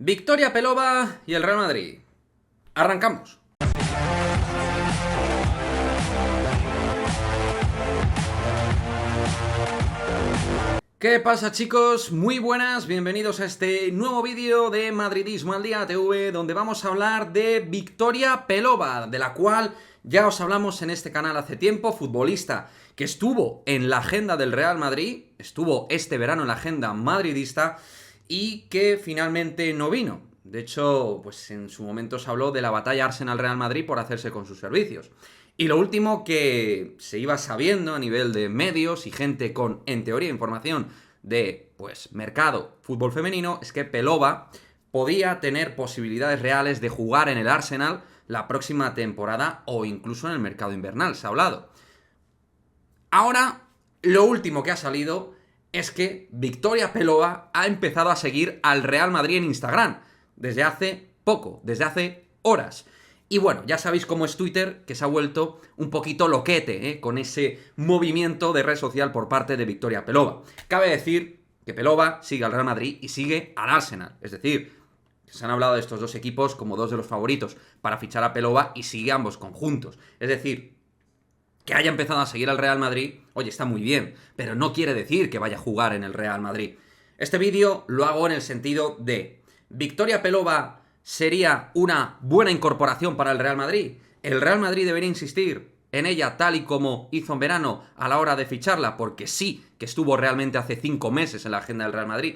Victoria Pelova y el Real Madrid. Arrancamos. ¿Qué pasa, chicos? Muy buenas, bienvenidos a este nuevo vídeo de Madridismo al Día TV, donde vamos a hablar de Victoria Pelova, de la cual ya os hablamos en este canal hace tiempo, futbolista que estuvo en la agenda del Real Madrid, estuvo este verano en la agenda madridista y que finalmente no vino. De hecho, pues en su momento se habló de la batalla Arsenal-Real Madrid por hacerse con sus servicios. Y lo último que se iba sabiendo a nivel de medios y gente con, en teoría, información de, pues, mercado, fútbol femenino, es que Pelova podía tener posibilidades reales de jugar en el Arsenal la próxima temporada o incluso en el mercado invernal, se ha hablado. Ahora, lo último que ha salido es que Victoria Pelova ha empezado a seguir al Real Madrid en Instagram desde hace poco, desde hace horas. Y bueno, ya sabéis cómo es Twitter, que se ha vuelto un poquito loquete, con ese movimiento de red social por parte de Victoria Pelova. Cabe decir que Pelova sigue al Real Madrid y sigue al Arsenal. Es decir, se han hablado de estos dos equipos como dos de los favoritos para fichar a Pelova y sigue ambos conjuntos. Es decir, que haya empezado a seguir al Real Madrid, oye, está muy bien, pero no quiere decir que vaya a jugar en el Real Madrid. Este vídeo lo hago en el sentido de Victoria Pelova sería una buena incorporación para el Real Madrid. El Real Madrid debería insistir en ella tal y como hizo en verano a la hora de ficharla, porque sí que estuvo realmente hace 5 meses en la agenda del Real Madrid,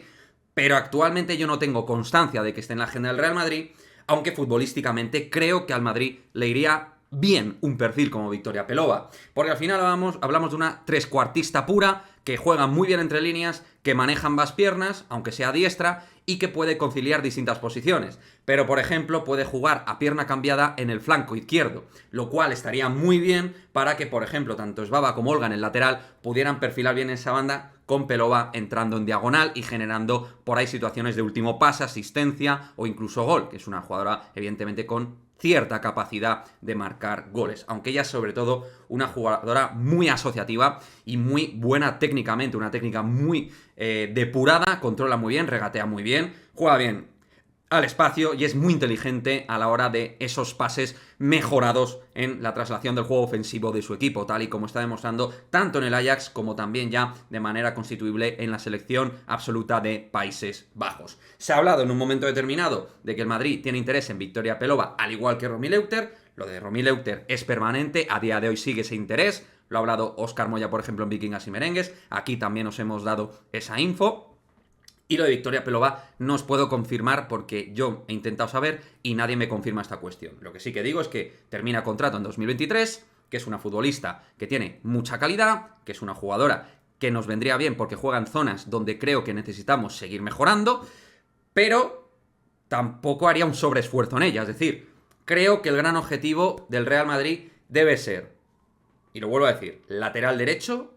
pero actualmente yo no tengo constancia de que esté en la agenda del Real Madrid, aunque futbolísticamente creo que al Madrid le iría bien un perfil como Victoria Pelova, porque al final hablamos de una trescuartista pura, que juega muy bien entre líneas, que maneja ambas piernas, aunque sea diestra, y que puede conciliar distintas posiciones. Pero, por ejemplo, puede jugar a pierna cambiada en el flanco izquierdo, lo cual estaría muy bien para que, por ejemplo, tanto Svava como Olga en el lateral pudieran perfilar bien esa banda, con Pelova entrando en diagonal y generando por ahí situaciones de último pase, asistencia o incluso gol, que es una jugadora evidentemente con cierta capacidad de marcar goles, aunque ella es sobre todo una jugadora muy asociativa y muy buena técnicamente, una técnica muy depurada, controla muy bien, regatea muy bien, juega bien al espacio y es muy inteligente a la hora de esos pases mejorados en la traslación del juego ofensivo de su equipo, tal y como está demostrando tanto en el Ajax como también ya de manera constituible en la selección absoluta de Países Bajos. Se ha hablado en un momento determinado de que el Madrid tiene interés en Victoria Pelova, al igual que Romy Leuter. Lo de Romy Leuter es permanente, a día de hoy sigue ese interés, lo ha hablado Óscar Moya, por ejemplo, en Vikingas y Merengues, aquí también os hemos dado esa info. Y lo de Victoria Pelova no os puedo confirmar porque yo he intentado saber y nadie me confirma esta cuestión. Lo que sí que digo es que termina contrato en 2023, que es una futbolista que tiene mucha calidad, que es una jugadora que nos vendría bien porque juega en zonas donde creo que necesitamos seguir mejorando, pero tampoco haría un sobreesfuerzo en ella. Es decir, creo que el gran objetivo del Real Madrid debe ser, y lo vuelvo a decir, lateral derecho,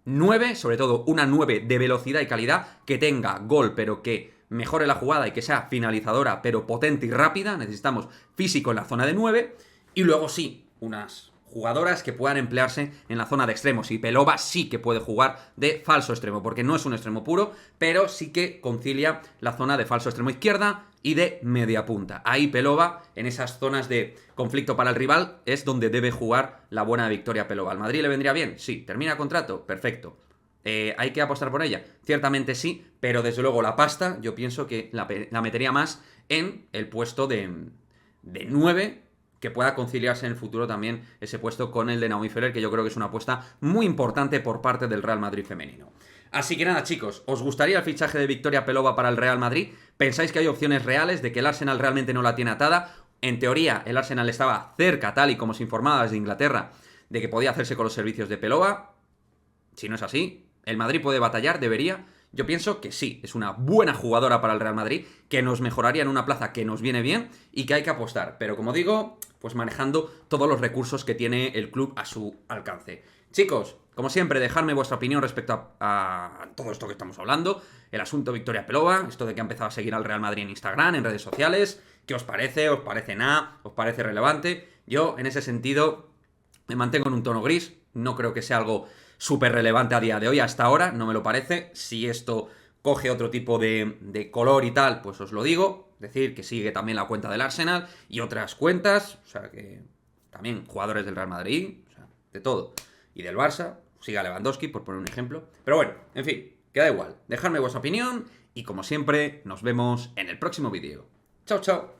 9, sobre todo una 9 de velocidad y calidad, que tenga gol pero que mejore la jugada y que sea finalizadora pero potente y rápida. Necesitamos físico en la zona de 9 y luego sí, unas jugadoras que puedan emplearse en la zona de extremos, y Pelova sí que puede jugar de falso extremo, porque no es un extremo puro, pero sí que concilia la zona de falso extremo izquierda y de media punta. Ahí Pelova, en esas zonas de conflicto para el rival, es donde debe jugar la buena Victoria Pelova. ¿Al Madrid le vendría bien? Sí. ¿Termina contrato? Perfecto. ¿Hay que apostar por ella? Ciertamente sí, pero desde luego la pasta yo pienso que la metería más en el puesto de 9, que pueda conciliarse en el futuro también ese puesto con el de Naomi Feller, que yo creo que es una apuesta muy importante por parte del Real Madrid femenino. Así que nada, chicos, ¿os gustaría el fichaje de Victoria Pelova para el Real Madrid? ¿Pensáis que hay opciones reales de que el Arsenal realmente no la tiene atada? En teoría, el Arsenal estaba cerca, tal y como se informaba desde Inglaterra, de que podía hacerse con los servicios de Pelova. Si no es así, ¿el Madrid puede batallar? ¿Debería? Yo pienso que sí, es una buena jugadora para el Real Madrid, que nos mejoraría en una plaza que nos viene bien y que hay que apostar. Pero como digo, pues manejando todos los recursos que tiene el club a su alcance. Chicos, como siempre, dejadme vuestra opinión respecto a todo esto que estamos hablando. El asunto Victoria Pelova, esto de que ha empezado a seguir al Real Madrid en Instagram, en redes sociales. ¿Qué os parece? ¿Os parece nada? ¿Os parece relevante? Yo, en ese sentido, me mantengo en un tono gris. No creo que sea algo súper relevante a día de hoy, hasta ahora, no me lo parece. Si esto coge otro tipo de color y tal, pues os lo digo. Es decir, que sigue también la cuenta del Arsenal y otras cuentas, o sea que también jugadores del Real Madrid, o sea, de todo. Y del Barça, siga Lewandowski, por poner un ejemplo. Pero bueno, en fin, que da igual. Dejadme vuestra opinión y como siempre, nos vemos en el próximo vídeo. Chao, chao.